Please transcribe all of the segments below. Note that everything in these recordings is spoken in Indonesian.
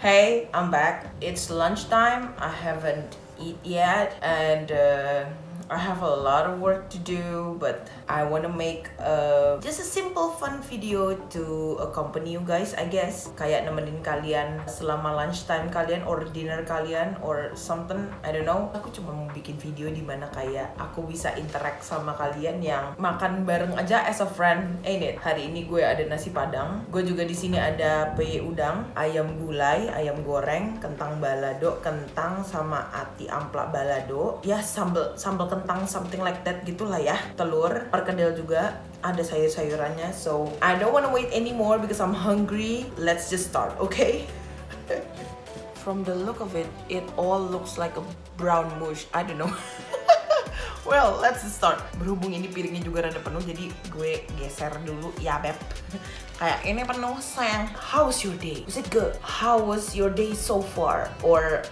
Hey, I'm back. It's lunchtime. I haven't eat yet, and I have a lot of work to do, but I want to make just a simple fun video to accompany you guys, I guess. Kayak nemenin kalian selama lunchtime kalian or dinner kalian or something, I don't know. Aku cuma mau bikin video di mana kayak aku bisa interact sama kalian yang makan bareng aja as a friend, ain't it? Hari ini gue ada nasi padang. Gue juga di sini ada peye udang, ayam gulai, ayam goreng, kentang balado, kentang sama ati amplak balado. Ya sambal kentang something like that gitulah ya. Telur, perkedel juga, ada sayur-sayurannya. So I don't wanna wait anymore because I'm hungry. Let's just start, okay? From the look of it, it all looks like a brown mush. I don't know. Well, let's start. Berhubung ini piringnya juga rada penuh, jadi gue geser dulu ya, Beb. Kayak ini penuh, sayang. How was your day? Was it good? How was your day so far? Or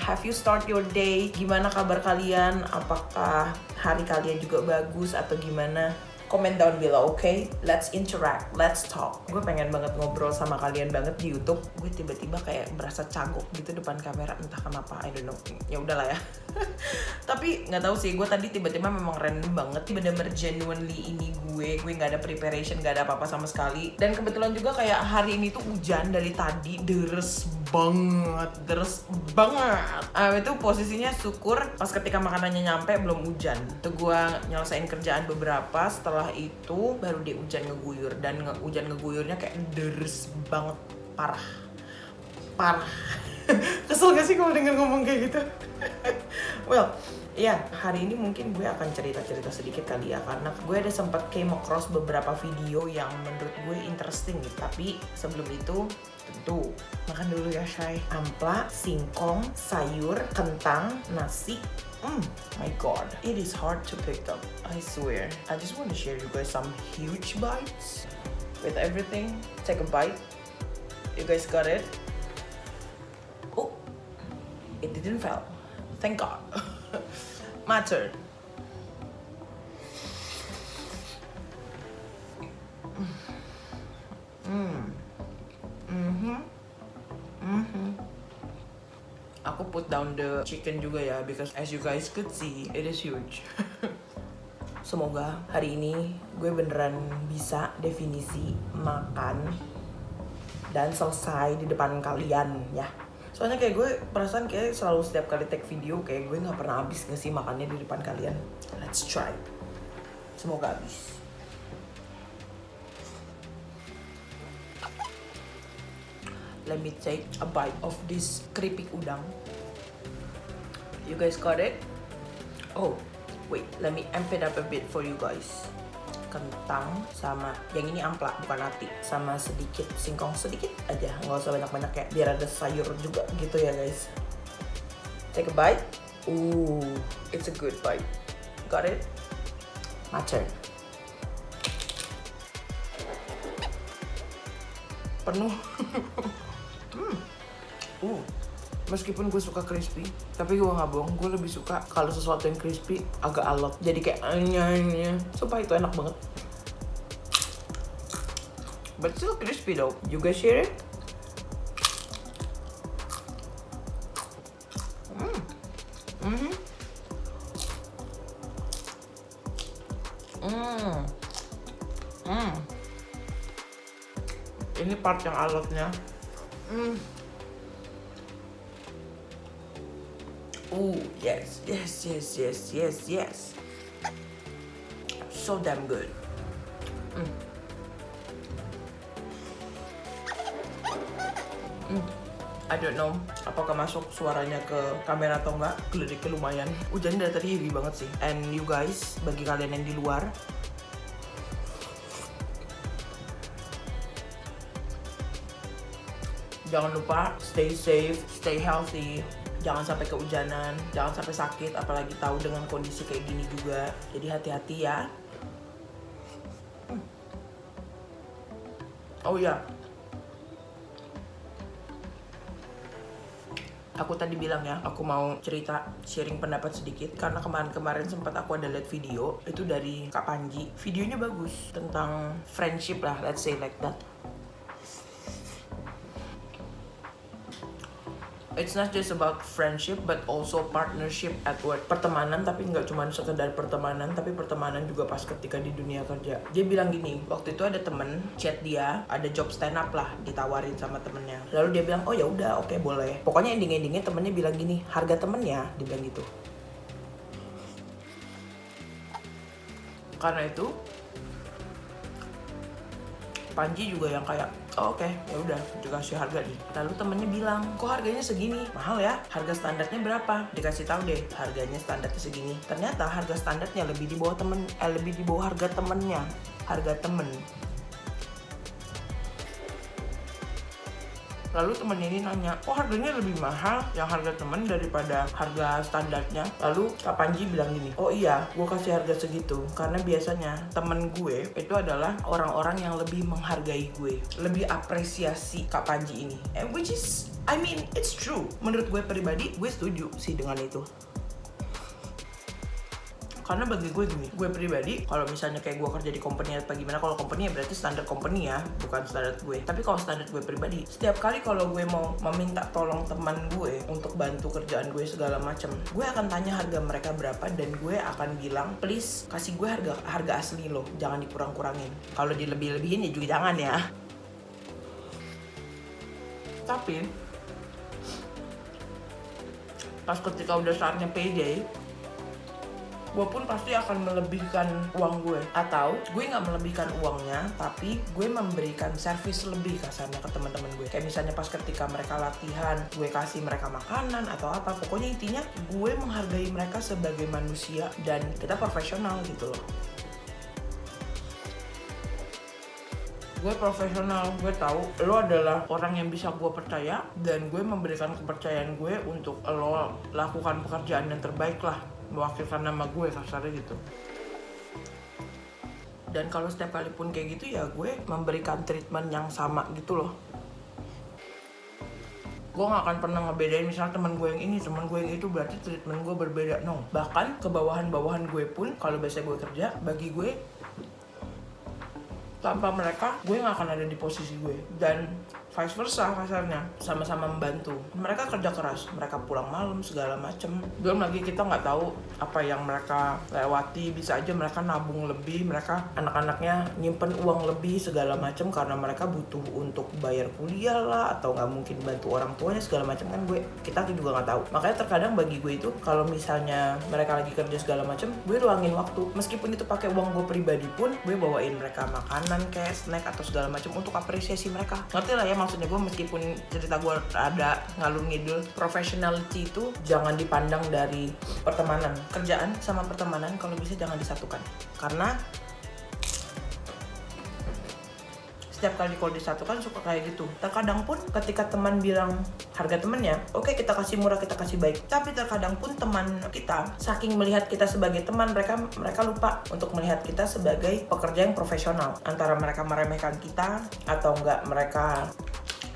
have you start your day? Gimana kabar kalian? Apakah hari kalian juga bagus atau gimana? Comment down below, okay? Let's interact, let's talk. Gue pengen banget ngobrol sama kalian banget di YouTube. Gue tiba-tiba kayak berasa canggung gitu depan kamera, entah kenapa, I don't know. Ya udahlah ya. Tapi nggak tahu sih, gue tadi tiba-tiba memang random banget, bener-bener genuinely ini gue nggak ada preparation, nggak ada apa-apa sama sekali. Dan kebetulan juga kayak hari ini tuh hujan dari tadi, deres banget. Itu posisinya syukur pas ketika makanannya nyampe belum hujan. Tuh gue nyelesain kerjaan beberapa, setelah itu baru deh hujan ngeguyur. Dan hujan ngeguyurnya kayak deres banget, parah. Kesel gak sih kalau denger ngomong kayak gitu? Well, ya, hari ini mungkin gue akan cerita-cerita sedikit kali ya, karena gue ada sempat came across beberapa video yang menurut gue interesting gitu. Tapi sebelum itu, tentu makan dulu ya, Shay. Ampla, singkong, sayur, kentang, nasi. My god, it is hard to pick up, I swear. I just want to share you guys some huge bites with everything. Take a bite. You guys got it? Oh, it didn't fall. Thank God. My turn. Aku put down the chicken juga ya, because as you guys could see, it is huge. Semoga hari ini gue beneran bisa definisi makan dan selesai di depan kalian ya. Soalnya kayak gue perasaan kayak selalu setiap kali take video kayak gue nggak pernah habis nggak sih makannya di depan kalian. Let's try. Semoga habis. Let me take a bite of this keripik udang. You guys got it? Oh, wait, let me amp it up a bit for you guys. Kentang sama yang ini ampla bukan ati, sama sedikit singkong, sedikit aja, nggak usah banyak-banyak ya, biar ada sayur juga gitu ya guys. Take a bite. Ooh, it's a good bite. Got it? My turn. Penuh. Meskipun gue suka crispy, tapi gue nggak bohong, gue lebih suka kalau sesuatu yang crispy agak alot, jadi kayak anyanya. Sumpah itu enak banget. But still crispy though. You guys share it? Ini part yang alotnya. Oh, yes. So damn good. I don't know apakah masuk suaranya ke kamera atau enggak. Geliriknya lumayan. Hujan dari tadi heavy banget sih. And you guys, bagi kalian yang di luar, jangan lupa stay safe, stay healthy. Jangan sampai kehujanan, jangan sampai sakit, apalagi tahu dengan kondisi kayak gini juga. Jadi hati-hati ya. Oh ya, aku tadi bilang ya, aku mau cerita, sharing pendapat sedikit. Karena kemarin sempat aku ada lihat video, itu dari Kak Panji. Videonya bagus, tentang friendship lah, let's say like that. It's not just about friendship but also partnership at work. Pertemanan tapi nggak cuma sekedar pertemanan, tapi pertemanan juga pas ketika di dunia kerja. Dia bilang gini, waktu itu ada temen chat dia, ada job stand up lah, ditawarin sama temennya. Lalu dia bilang, oh ya udah, oke, boleh. Pokoknya endingnya temennya bilang gini, harga temennya, dia bilang gitu. Karena itu Panji juga yang kayak, oh, oke, ya udah, dikasih harga nih. Lalu temennya bilang, kok harganya segini? Mahal ya? Harga standarnya berapa? Dikasih tahu deh, harganya standarnya segini. Ternyata harga standarnya lebih di bawah lebih di bawah harga temennya. Harga temen. Lalu temen ini nanya, oh harganya lebih mahal yang harga temen daripada harga standarnya. Lalu Kak Panji bilang gini, oh iya, gue kasih harga segitu karena biasanya temen gue itu adalah orang-orang yang lebih menghargai gue, lebih apresiasi Kak Panji ini. And which is, I mean, it's true. Menurut gue pribadi, gue setuju sih dengan itu. Karena bagi gue gini, gue pribadi kalau misalnya kayak gue kerja di company atau gimana, kalau company ya berarti standar company ya, bukan standar gue. Tapi kalau standar gue pribadi, setiap kali kalau gue mau meminta tolong teman gue untuk bantu kerjaan gue segala macam, gue akan tanya harga mereka berapa dan gue akan bilang, please kasih gue harga asli lo, jangan dikurang-kurangin. Kalau dilebih-lebihin ya juga jangan ya. Tapi pas ketika udah saatnya payday, gue pun pasti akan melebihkan uang gue. Atau gue nggak melebihkan uangnya, tapi gue memberikan servis lebih kasarnya ke teman-teman gue. Kayak misalnya pas ketika mereka latihan, gue kasih mereka makanan atau apa. Pokoknya intinya gue menghargai mereka sebagai manusia dan kita profesional gitu loh. Gue profesional, gue tahu lo adalah orang yang bisa gue percaya dan gue memberikan kepercayaan gue untuk lo lakukan pekerjaan yang terbaik lah, mewakilkan nama gue kasarnya gitu. Dan kalau setiap kali pun kayak gitu ya gue memberikan treatment yang sama gitu loh. Gue gak akan pernah ngebedain misalnya teman gue yang ini, teman gue yang itu berarti treatment gue berbeda. No, bahkan ke bawahan-bawahan gue pun kalau biasa gue kerja, bagi gue tanpa mereka gue gak akan ada di posisi gue. Dan vice versa kasarnya, sama-sama membantu. Mereka kerja keras, mereka pulang malam segala macem. Belum lagi kita nggak tahu apa yang mereka lewati, bisa aja mereka nabung lebih, mereka anak-anaknya nyimpen uang lebih segala macem karena mereka butuh untuk bayar kuliah lah, atau nggak mungkin bantu orang tuanya segala macam kan kita juga nggak tahu. Makanya terkadang bagi gue itu kalau misalnya mereka lagi kerja segala macem, gue luangin waktu, meskipun itu pakai uang gue pribadi pun, gue bawain mereka makanan kayak snack atau segala macam untuk apresiasi mereka. Ngerti lah ya maksudnya gue, meskipun cerita gue ada ngalur ngidul. Professionality itu jangan dipandang dari pertemanan. Kerjaan sama pertemanan kalau bisa jangan disatukan, karena setiap kali kalau disatukan suka kayak gitu. Terkadang pun ketika teman bilang harga temennya, oke, kita kasih murah, kita kasih baik. Tapi terkadang pun teman kita saking melihat kita sebagai teman, mereka lupa untuk melihat kita sebagai pekerja yang profesional. Antara mereka meremehkan kita atau enggak mereka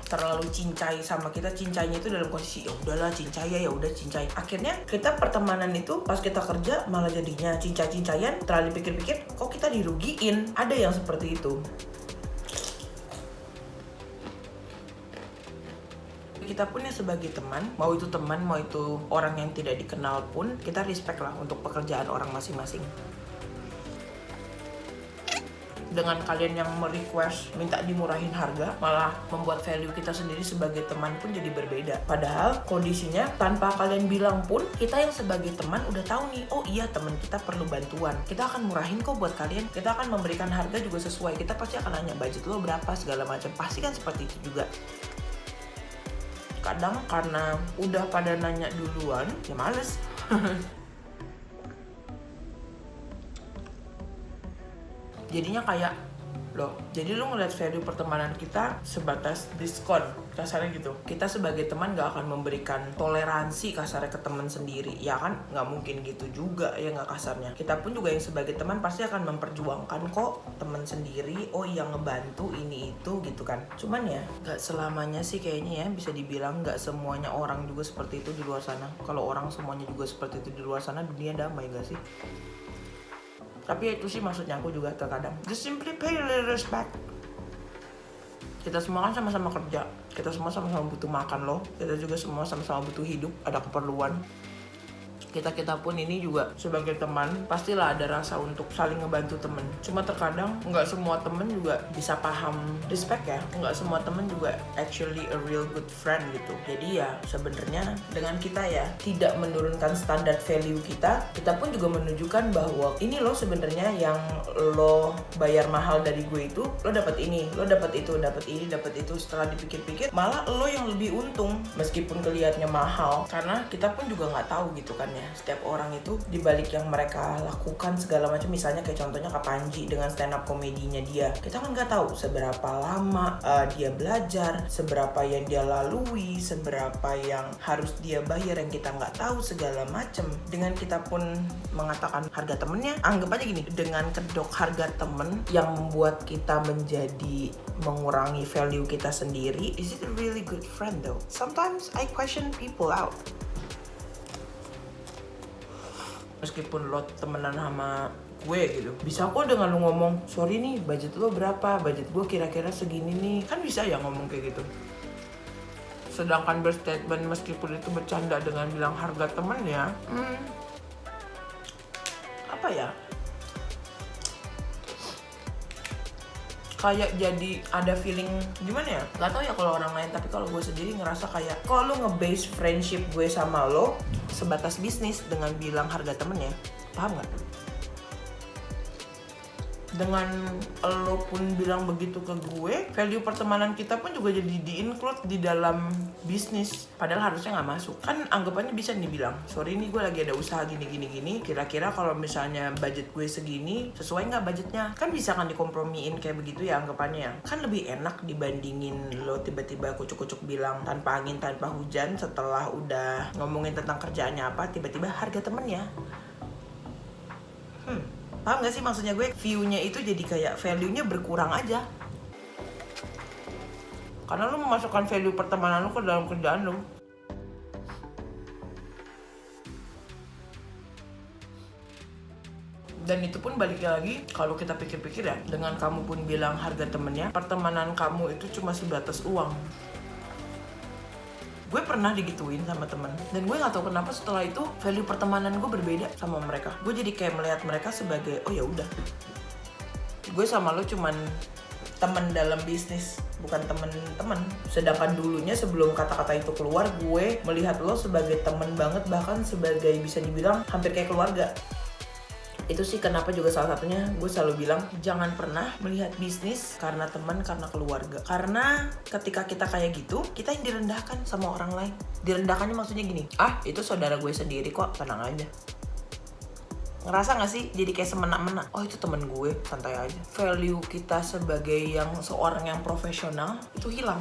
terlalu cincai sama kita. Cincainya itu dalam posisi ya udahlah cincai ya udah cincai. Akhirnya kita pertemanan itu pas kita kerja malah jadinya cincai-cincaian. Terlalu pikir-pikir kok kita dirugiin. Ada yang seperti itu. Kita pun ya sebagai teman, mau itu orang yang tidak dikenal pun, kita respect lah untuk pekerjaan orang masing-masing. Dengan kalian yang merequest minta dimurahin harga, malah membuat value kita sendiri sebagai teman pun jadi berbeda. Padahal kondisinya tanpa kalian bilang pun, kita yang sebagai teman udah tahu nih, oh iya teman kita perlu bantuan, kita akan murahin kok buat kalian, kita akan memberikan harga juga sesuai, kita pasti akan nanya budget lo berapa segala macam, pasti kan seperti itu juga. Kadang karena udah pada nanya duluan, ya males. Jadinya kayak, loh, jadi lu ngeliat value pertemanan kita sebatas diskon, kasarnya gitu. Kita sebagai teman gak akan memberikan toleransi kasarnya ke teman sendiri, ya kan? Gak mungkin gitu juga ya, gak kasarnya. Kita pun juga yang sebagai teman pasti akan memperjuangkan kok teman sendiri, oh iya ngebantu ini itu gitu kan. Cuman ya gak selamanya sih kayaknya ya, bisa dibilang gak semuanya orang juga seperti itu di luar sana. Kalau orang semuanya juga seperti itu di luar sana, dunia damai gak sih? Tapi itu sih maksudnya aku juga terkadang just simply pay a little respect. Kita semua kan sama-sama kerja, kita semua sama-sama butuh makan loh, kita juga semua sama-sama butuh hidup, ada keperluan. Kita pun ini juga sebagai teman pastilah ada rasa untuk saling ngebantu temen. Cuma terkadang nggak semua temen juga bisa paham respect ya, nggak semua temen juga actually a real good friend gitu. Jadi ya sebenarnya dengan kita ya tidak menurunkan standar value kita pun juga menunjukkan bahwa ini loh sebenarnya yang lo bayar mahal dari gue itu, lo dapat ini, lo dapat itu, dapat ini, dapat itu. Setelah dipikir-pikir malah lo yang lebih untung meskipun kelihatannya mahal, karena kita pun juga nggak tahu gitu kan ya, setiap orang itu dibalik yang mereka lakukan segala macam. Misalnya kayak contohnya Kak Panji dengan stand up komedinya dia, kita kan nggak tahu seberapa lama dia belajar, seberapa yang dia lalui, seberapa yang harus dia bayar yang kita nggak tahu segala macam. Dengan kita pun mengatakan harga temennya, anggap aja gini, dengan kedok harga temen yang membuat kita menjadi mengurangi value kita sendiri. Is it a really good friend though? Sometimes I question people out. Meskipun lo temenan sama gue gitu, bisa kok dengan lo ngomong, sorry nih budget lo berapa, budget gue kira-kira segini nih, kan bisa ya ngomong kayak gitu. Sedangkan berstatement meskipun itu bercanda dengan bilang harga temen ya, apa ya, kayak jadi ada feeling gimana ya, nggak tahu ya kalau orang lain, tapi kalau gue sendiri ngerasa kayak kalau lo nge-base friendship gue sama lo sebatas bisnis dengan bilang harga temen ya, paham nggak? Dengan lo pun bilang begitu ke gue, value pertemanan kita pun juga jadi di-include di dalam bisnis, padahal harusnya nggak masuk. Kan anggapannya bisa nih bilang, sorry nih gue lagi ada usaha gini, kira-kira kalau misalnya budget gue segini, sesuai nggak budgetnya? Kan bisa kan dikompromiin kayak begitu ya anggapannya ya. Kan lebih enak dibandingin lo tiba-tiba kucuk-kucuk bilang tanpa angin tanpa hujan, setelah udah ngomongin tentang kerjaannya apa, tiba-tiba harga temennya. Paham gak sih maksudnya gue? View-nya itu jadi kayak value-nya berkurang aja. Karena lu memasukkan value pertemanan lu ke dalam kerjaan lu. Dan itu pun baliknya lagi, kalau kita pikir-pikir ya, dengan kamu pun bilang harga temennya, pertemanan kamu itu cuma sebatas uang. Gue pernah digituin sama temen, dan gue nggak tahu kenapa setelah itu value pertemanan gue berbeda sama mereka. Gue jadi kayak melihat mereka sebagai, oh ya udah, gue sama lo cuman temen dalam bisnis, bukan temen-temen. Sedangkan dulunya sebelum kata-kata itu keluar, gue melihat lo sebagai temen banget, bahkan sebagai bisa dibilang hampir kayak keluarga. Itu sih kenapa juga salah satunya gue selalu bilang jangan pernah melihat bisnis karena teman, karena keluarga. Karena ketika kita kayak gitu, kita yang direndahkan sama orang lain. Direndahkannya maksudnya gini, itu saudara gue sendiri kok, tenang aja. Ngerasa gak sih jadi kayak semena-mena, oh itu temen gue, santai aja. Value kita sebagai yang seorang yang profesional itu hilang.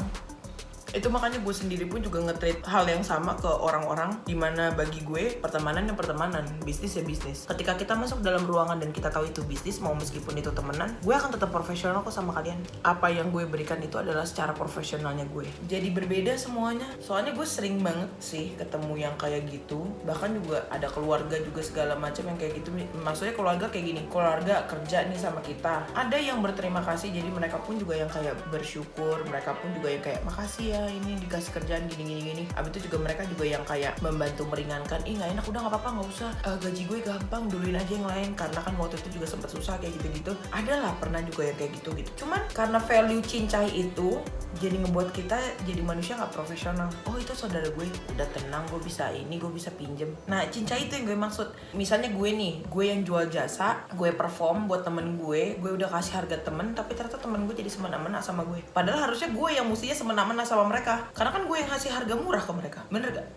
Itu makanya gue sendiri pun juga nge-treat hal yang sama ke orang-orang, dimana bagi gue pertemanan yang pertemanan, bisnis ya bisnis. Ketika kita masuk dalam ruangan dan kita tahu itu bisnis, mau meskipun itu temenan, gue akan tetap profesional kok sama kalian. Apa yang gue berikan itu adalah secara profesionalnya gue. Jadi berbeda semuanya. Soalnya gue sering banget sih ketemu yang kayak gitu. Bahkan juga ada keluarga juga segala macam yang kayak gitu. Maksudnya keluarga kayak gini, keluarga kerja nih sama kita. Ada yang berterima kasih, jadi mereka pun juga yang kayak bersyukur. Mereka pun juga yang kayak makasih ya ini dikasih kerjaan gini. Abis itu juga mereka juga yang kayak membantu meringankan, nggak enak udah nggak apa-apa, nggak usah, gaji gue gampang, duluin aja yang lain, karena kan waktu itu juga sempat susah kayak gitu. Adalah pernah juga yang kayak gitu. Cuman karena value cincai itu jadi ngebuat kita jadi manusia nggak profesional. Oh itu saudara gue, udah tenang, gue bisa ini, gue bisa pinjem. Nah cincai itu yang gue maksud. Misalnya gue nih, gue yang jual jasa, gue perform buat temen gue udah kasih harga temen, tapi ternyata temen gue jadi semena-mena sama gue. Padahal harusnya gue yang mestinya semena-mena sama mereka, karena kan gue yang kasih harga murah ke mereka. Bener gak?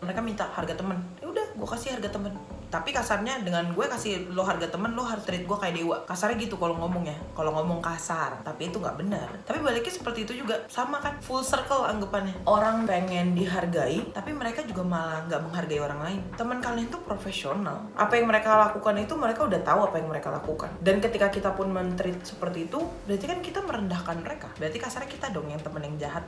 Mereka minta harga temen, ya udah gue kasih harga temen. Tapi kasarnya dengan gue kasih lo harga temen, lo harus treat gue kayak dewa. Kasarnya gitu kalau ngomong ya, kalau ngomong kasar. Tapi itu nggak benar. Tapi baliknya seperti itu juga, sama kan, full circle anggapannya. Orang pengen dihargai, tapi mereka juga malah nggak menghargai orang lain. Teman kalian tuh profesional. Apa yang mereka lakukan itu mereka udah tahu apa yang mereka lakukan. Dan ketika kita pun men-treat seperti itu, berarti kan kita merendahkan mereka. Berarti kasarnya kita dong yang temen yang jahat.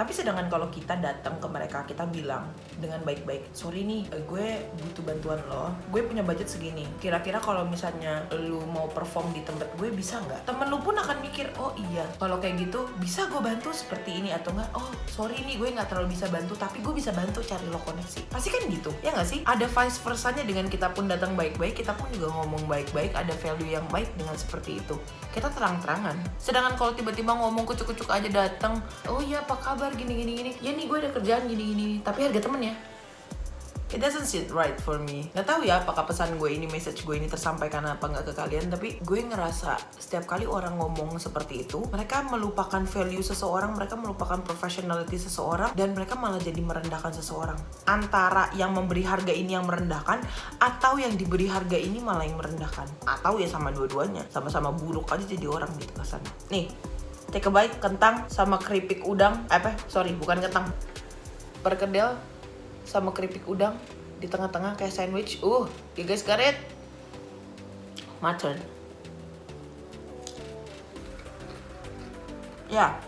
Tapi sedangkan kalau kita datang ke mereka, kita bilang dengan baik-baik, sorry nih, gue butuh bantuan lo, gue punya budget segini, kira-kira kalau misalnya lu mau perform di tempat gue bisa nggak? Temen lu pun akan mikir, oh iya, kalau kayak gitu bisa gue bantu seperti ini, atau enggak, oh sorry nih gue nggak terlalu bisa bantu, tapi gue bisa bantu cari lo koneksi. Pasti kan gitu, ya nggak sih? Ada vice versanya, dengan kita pun datang baik-baik, kita pun juga ngomong baik-baik, ada value yang baik dengan seperti itu. Kita terang-terangan. Sedangkan kalau tiba-tiba ngomong kucuk-kucuk aja datang, oh iya apa kabar, gini, ya nih gue ada kerjaan gini, tapi harga temen ya. It doesn't sit right for me. Gak tahu ya apakah pesan gue ini, message gue ini tersampaikan apa nggak ke kalian, tapi gue ngerasa setiap kali orang ngomong seperti itu, mereka melupakan value seseorang, mereka melupakan professionality seseorang, dan mereka malah jadi merendahkan seseorang. Antara yang memberi harga ini yang merendahkan, atau yang diberi harga ini malah yang merendahkan. Atau ya sama dua-duanya, sama-sama buruk aja jadi orang gitu kesannya. Nih, take a bite kentang sama keripik udang, bukan kentang, perkedel sama keripik udang di tengah-tengah kayak sandwich. You guys got it? My turn. Ya,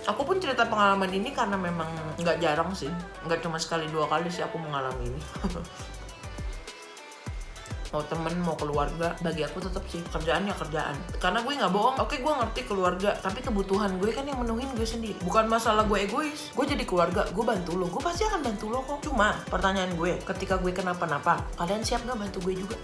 aku pun cerita pengalaman ini karena memang nggak jarang sih, nggak cuma sekali dua kali sih aku mengalami ini. Mau temen, mau keluarga, bagi aku tetap sih kerjaan ya kerjaan. Karena gue nggak bohong, oke gue ngerti keluarga, tapi kebutuhan gue kan yang menuhin gue sendiri. Bukan masalah gue egois, gue jadi keluarga, gue bantu lo, gue pasti akan bantu lo kok. Cuma pertanyaan gue, ketika gue kenapa-napa, kalian siap nggak bantu gue juga?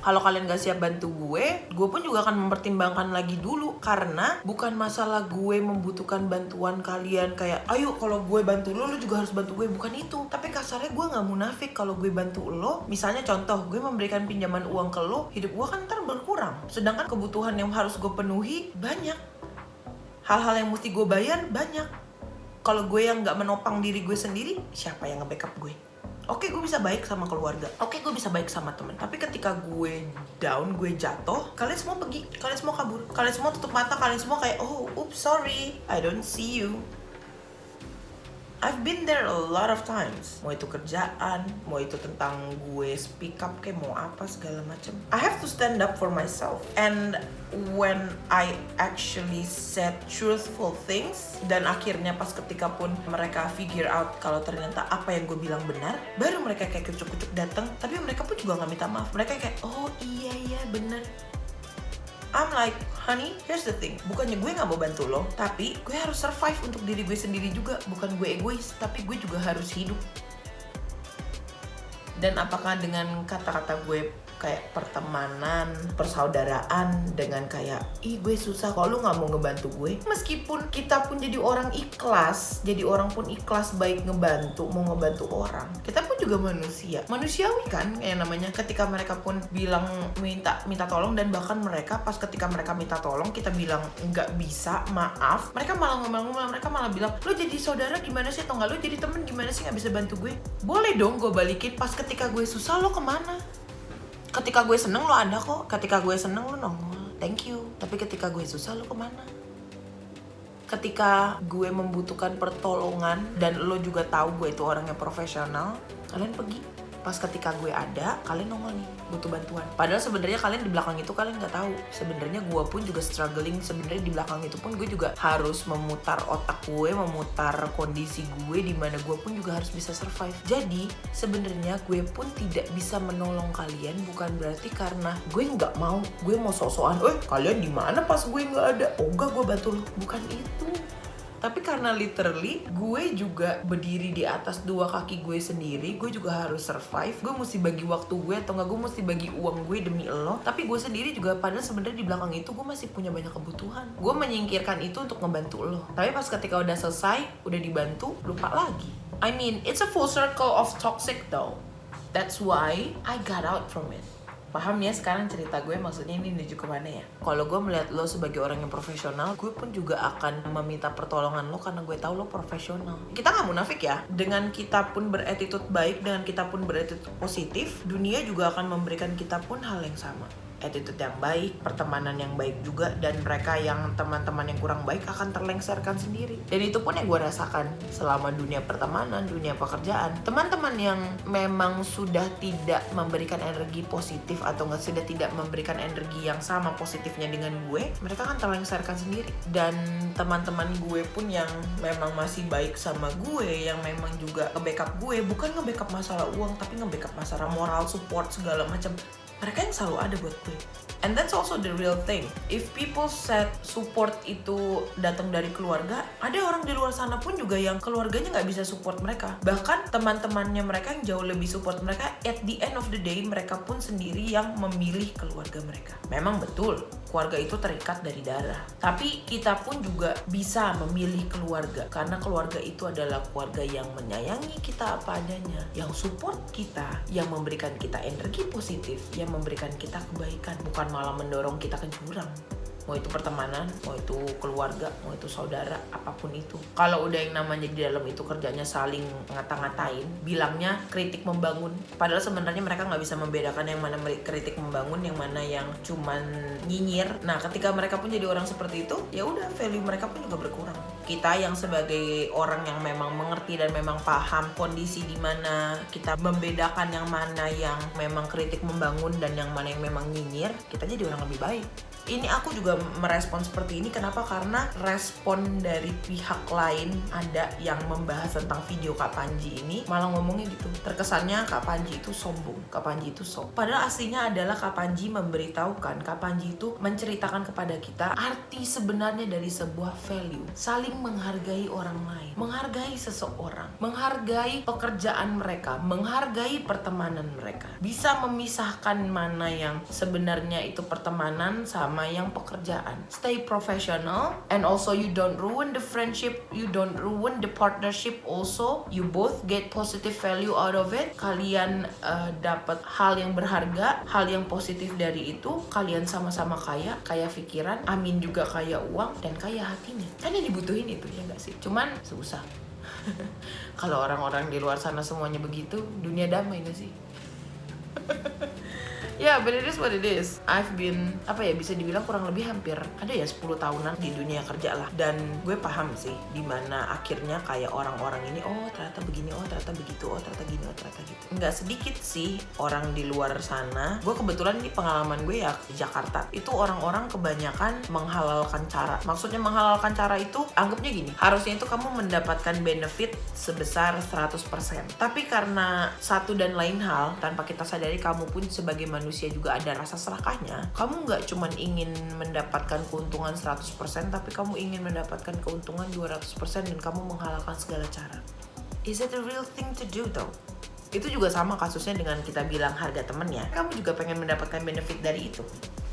Kalau kalian gak siap bantu gue pun juga akan mempertimbangkan lagi dulu. Karena bukan masalah gue membutuhkan bantuan kalian kayak, ayo kalau gue bantu lo juga harus bantu gue. Bukan itu. Tapi kasarnya gue gak munafik kalau gue bantu lo. Misalnya contoh, gue memberikan pinjaman uang ke lo, hidup gue kan ntar berkurang. Sedangkan kebutuhan yang harus gue penuhi banyak. Hal-hal yang mesti gue bayar banyak. Kalau gue yang gak menopang diri gue sendiri, siapa yang nge-backup gue? Oke, gue bisa baik sama keluarga. Oke, gue bisa baik sama temen. Tapi ketika gue down, gue jatuh, kalian semua pergi, kalian semua kabur, kalian semua tutup mata, kalian semua kayak, oh, oops, sorry, I don't see you. I've been there a lot of times. Mau itu kerjaan, mau itu tentang gue speak up, kayak mau apa segala macam. I have to stand up for myself. And when I actually said truthful things, dan akhirnya pas ketika pun mereka figure out kalau ternyata apa yang gue bilang benar, baru mereka kayak kucuk-kucuk datang, tapi mereka pun juga nggak minta maaf. Mereka kayak, oh iya benar. I'm like, honey, here's the thing. Bukannya gue gak mau bantu lo, tapi gue harus survive untuk diri gue sendiri juga. Bukan gue egois, tapi gue juga harus hidup. Dan apakah dengan kata-kata gue kayak pertemanan, persaudaraan, dengan kayak, ih gue susah kalau lu gak mau ngebantu gue. Meskipun kita pun jadi orang ikhlas, jadi orang pun ikhlas baik ngebantu, mau ngebantu orang, kita pun juga manusia. Manusiawi kan, kayak namanya. Ketika mereka pun bilang minta tolong, dan bahkan mereka pas ketika mereka minta tolong, kita bilang nggak bisa, maaf, mereka malah ngomel-ngomel, mereka malah bilang, lo jadi saudara gimana sih, atau nggak lo jadi temen gimana sih nggak bisa bantu gue. Boleh dong gue balikin. Pas ketika gue susah, lo kemana? Ketika gue seneng lo ada kok, ketika gue seneng lo nongol, thank you. Tapi ketika gue susah lo kemana? Ketika gue membutuhkan pertolongan dan lo juga tahu gue itu orangnya profesional, kalian pergi. Pas ketika gue ada, kalian nongol nih, butuh bantuan. Padahal sebenarnya kalian di belakang itu kalian nggak tahu. Sebenarnya gue pun juga struggling. Sebenarnya di belakang itu pun gue juga harus memutar otak gue, memutar kondisi gue, di mana gue pun juga harus bisa survive. Jadi sebenarnya gue pun tidak bisa menolong kalian, bukan berarti karena gue nggak mau, gue mau sok-sokan, kalian di mana pas gue nggak ada? Oh enggak, gue bantu lo. Bukan itu. Tapi karena literally gue juga berdiri di atas dua kaki gue sendiri, gue juga harus survive. Gue mesti bagi waktu gue, atau enggak gue mesti bagi uang gue demi lo. Tapi gue sendiri juga, padahal sebenarnya di belakang itu gue masih punya banyak kebutuhan. Gue menyingkirkan itu untuk ngebantu lo. Tapi pas ketika udah selesai, udah dibantu, lupa lagi. I mean, it's a full circle of toxic though. That's why I got out from it. Paham ya sekarang cerita gue, maksudnya ini menuju kemana ya? Kalau gue melihat lo sebagai orang yang profesional, gue pun juga akan meminta pertolongan lo karena gue tahu lo profesional. Kita gak munafik ya, dengan kita pun beretitude baik, dengan kita pun beretitude positif, dunia juga akan memberikan kita pun hal yang sama. attitude yang baik, pertemanan yang baik juga, dan mereka yang teman-teman yang kurang baik akan terlengserkan sendiri. Dan itu pun yang gue rasakan selama dunia pertemanan, dunia pekerjaan. Teman-teman yang memang sudah tidak memberikan energi positif atau sudah tidak memberikan energi yang sama positifnya dengan gue, mereka akan terlengserkan sendiri. Dan teman-teman gue pun yang memang masih baik sama gue, yang memang juga nge-backup gue, bukan nge-backup masalah uang, tapi nge-backup masalah moral, support, segala macam, mereka yang selalu ada buat gue. And that's also the real thing. If people said support itu datang dari keluarga, ada orang di luar sana pun juga yang keluarganya nggak bisa support mereka. Bahkan teman-temannya mereka yang jauh lebih support mereka, at the end of the day mereka pun sendiri yang memilih keluarga mereka. Memang betul, keluarga itu terikat dari darah. Tapi kita pun juga bisa memilih keluarga, karena keluarga itu adalah keluarga yang menyayangi kita apa adanya, yang support kita, yang memberikan kita energi positif, yang memberikan kita kebaikan, bukan malah mendorong kita ke jurang. Mau itu pertemanan, mau itu keluarga, mau itu saudara, apapun itu. Kalau udah yang namanya di dalam itu kerjanya saling ngata-ngatain, bilangnya kritik membangun. Padahal sebenarnya mereka nggak bisa membedakan yang mana kritik membangun, yang mana yang cuman nyinyir. Nah, ketika mereka pun jadi orang seperti itu, ya udah, value mereka pun juga berkurang. Kita yang sebagai orang yang memang mengerti dan memang paham kondisi di mana kita membedakan yang mana yang memang kritik membangun dan yang mana yang memang nyinyir, kita jadi orang lebih baik. Ini aku juga merespon seperti ini, kenapa? Karena respon dari pihak lain ada yang membahas tentang video Kak Panji ini, malah ngomongnya gitu, terkesannya Kak Panji itu sombong, Kak Panji itu sok. Padahal aslinya adalah Kak Panji memberitahukan, Kak Panji itu menceritakan kepada kita arti sebenarnya dari sebuah value, saling menghargai orang lain, menghargai seseorang, menghargai pekerjaan mereka, menghargai pertemanan mereka, bisa memisahkan mana yang sebenarnya itu pertemanan sama yang pekerjaan. Stay professional, and also you don't ruin the friendship, you don't ruin the partnership also. You both get positive value out of it. Kalian dapat hal yang berharga, hal yang positif dari itu. Kalian sama-sama kaya pikiran, amin juga kaya uang, dan kaya hatinya. Kan yang dibutuhin itu, ya nggak sih? Cuman susah. Kalau orang-orang di luar sana semuanya begitu, dunia damai nggak sih? Ya, but it is what it is. I've been, bisa dibilang kurang lebih hampir ada ya 10 tahunan di dunia kerja lah. Dan gue paham sih dimana akhirnya kayak orang-orang ini, oh ternyata begini, oh ternyata begitu, oh ternyata gini, oh ternyata gitu. Nggak sedikit sih orang di luar sana. Gue kebetulan ini pengalaman gue ya di Jakarta. Itu orang-orang kebanyakan menghalalkan cara. Maksudnya menghalalkan cara itu, anggapnya gini, harusnya itu kamu mendapatkan benefit sebesar 100%. Tapi karena satu dan lain hal, tanpa kita sadari kamu pun sebagai manusia juga ada rasa serakahnya. Kamu nggak cuma ingin mendapatkan keuntungan 100%, tapi kamu ingin mendapatkan keuntungan 200% dan kamu menghalalkan segala cara. Is it a real thing to do though? Itu juga sama kasusnya dengan kita bilang harga temen ya. Kamu juga pengen mendapatkan benefit dari itu.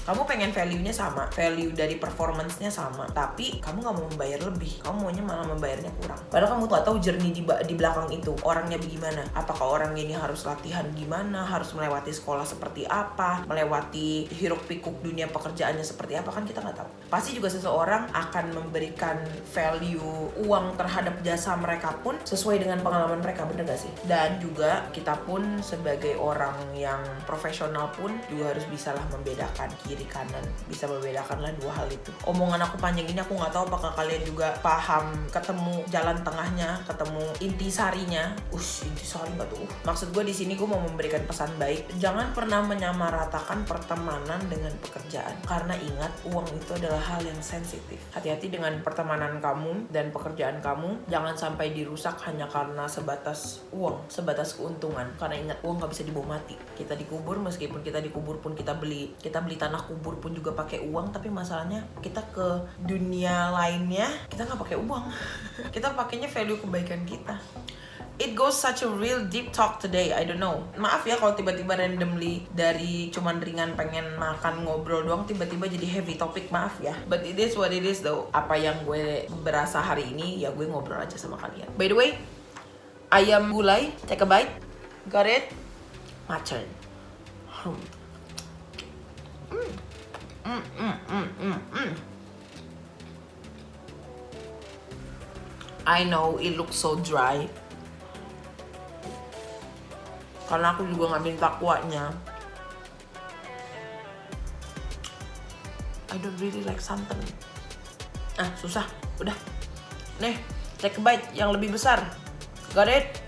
Kamu pengen value-nya sama, value dari performance-nya sama, tapi kamu gak mau membayar lebih, kamu maunya malah membayarnya kurang. Padahal kamu gak tahu journey di belakang itu, orangnya bagaimana. Apakah orang ini harus latihan gimana, harus melewati sekolah seperti apa, melewati hiruk pikuk dunia pekerjaannya seperti apa, kan kita gak tahu. Pasti juga seseorang akan memberikan value uang terhadap jasa mereka pun sesuai dengan pengalaman mereka, bener gak sih? Dan juga kita pun sebagai orang yang profesional pun juga harus bisalah membedakan kiri kanan, bisa membedakanlah dua hal itu. Omongan aku panjang ini, aku nggak tahu apakah kalian juga paham, ketemu jalan tengahnya, ketemu intisarinya. Intisari nggak tuh? Maksud gue di sini gue mau memberikan pesan baik. Jangan pernah menyamaratakan pertemanan dengan pekerjaan, karena ingat, uang itu adalah hal yang sensitif. Hati-hati dengan pertemanan kamu dan pekerjaan kamu. Jangan sampai dirusak hanya karena sebatas uang, sebatas keuntungan. Karena ingat, uang nggak bisa dibawa mati. Kita dikubur, meskipun kita dikubur pun kita beli tanah kubur pun juga pakai uang, tapi masalahnya kita ke dunia lainnya kita nggak pakai uang. Kita pakainya value kebaikan kita. It goes such a real deep talk today. I don't know. Maaf ya kalau tiba-tiba randomly dari cuman ringan pengen makan ngobrol doang tiba-tiba jadi heavy topic, maaf ya. But it is what it is though. Apa yang gue berasa hari ini ya gue ngobrol aja sama kalian. By the way, ayam gulai, take a bite. Got it? My turn. I know it looks so dry, karena aku juga ngambil takwanya. I don't really like santan. Susah. Udah. Nih, take a bite yang lebih besar. Got it?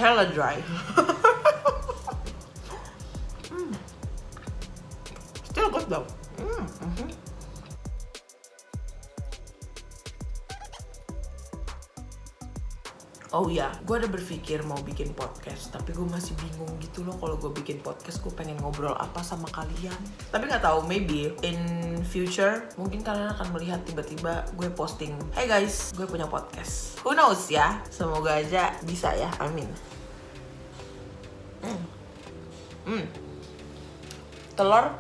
Hella dry. Still good though. Oh ya, gue ada berpikir mau bikin podcast, tapi gue masih bingung gitu loh. Kalau gue bikin podcast, gue pengen ngobrol apa sama kalian. Tapi nggak tahu, maybe in future mungkin kalian akan melihat tiba-tiba gue posting, hey guys, gue punya podcast. Who knows ya? Semoga aja bisa ya, amin. Telur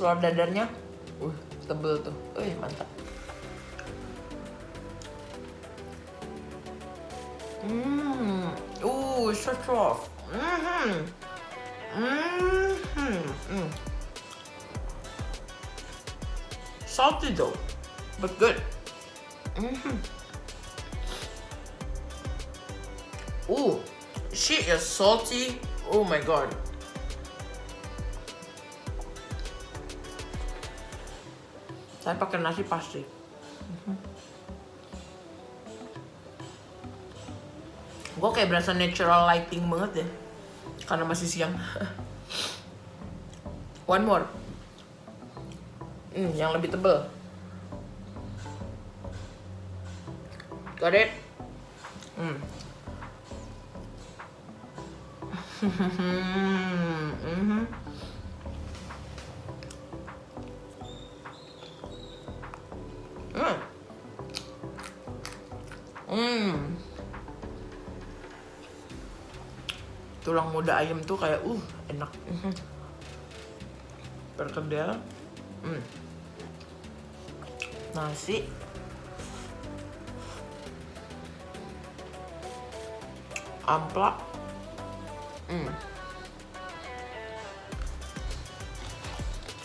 dadarnya, tebel tuh, mantap. So soft. Salty though, but good. She is salty. Oh my god. Saya pakai nasi pasti. Gue kayak berasa natural lighting banget ya, karena masih siang. One more. Yang lebih tebel. Got it? Tulang muda ayam tuh kayak enak. Perkedel. Nasi. Amplak.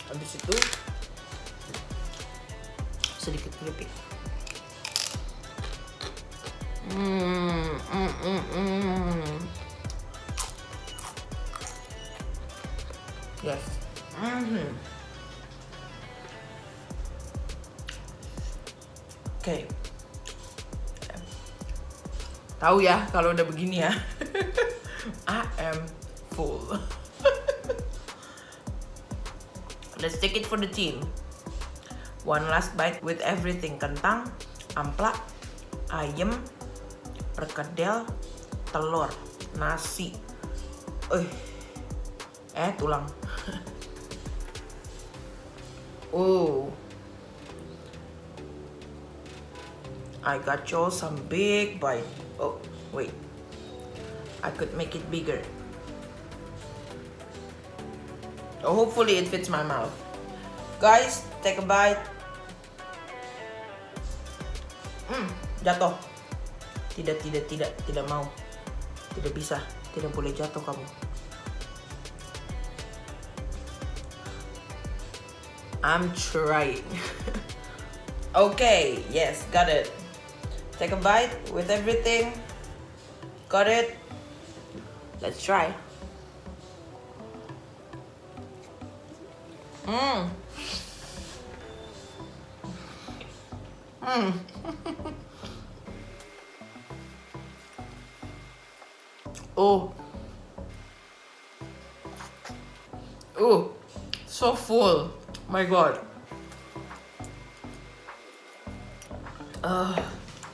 Habis itu sedikit keripik. Yes. Oke. Tahu ya kalau udah begini ya. I am full. Let's take it for the team. One last bite with everything. Kentang, amplak, ayam, perkedel, telur, nasi. Tulang. I got you some big bite. Oh, wait. I could make it bigger. Hopefully it fits my mouth. Guys, take a bite. Jatuh. Tidak mau. Tidak bisa. Tidak boleh jatuh kamu. I'm trying. Okay, yes, got it. Take a bite with everything. Got it. Let's try. So full. My god.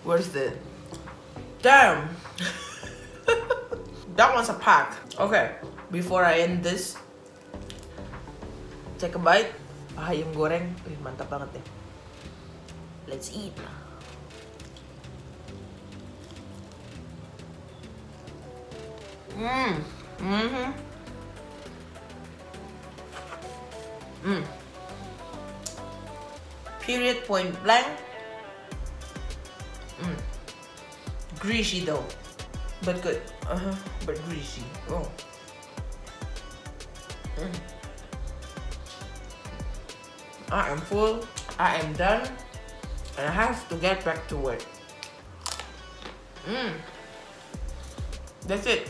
Where's it? Damn. That one's a pack. Okay, before I end this, take a bite. Ayam goreng. Mantap banget deh. Let's eat. Period, point blank. Greasy though, but good. But greasy. I am full. I am done, and I have to get back to work. That's it.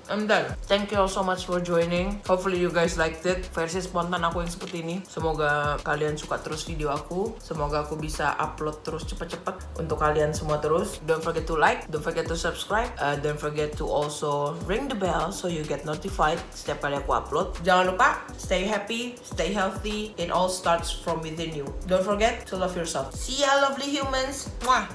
I'm done. Thank you all so much for joining. Hopefully you guys liked it. Versi spontan aku yang seperti ini. Semoga kalian suka terus video aku. Semoga aku bisa upload terus cepet-cepet untuk kalian semua terus. Don't forget to like. Don't forget to subscribe. Don't forget to also ring the bell so you get notified setiap kali aku upload. Jangan lupa, stay happy, stay healthy. It all starts from within you. Don't forget to love yourself. See ya, lovely humans. Mwah.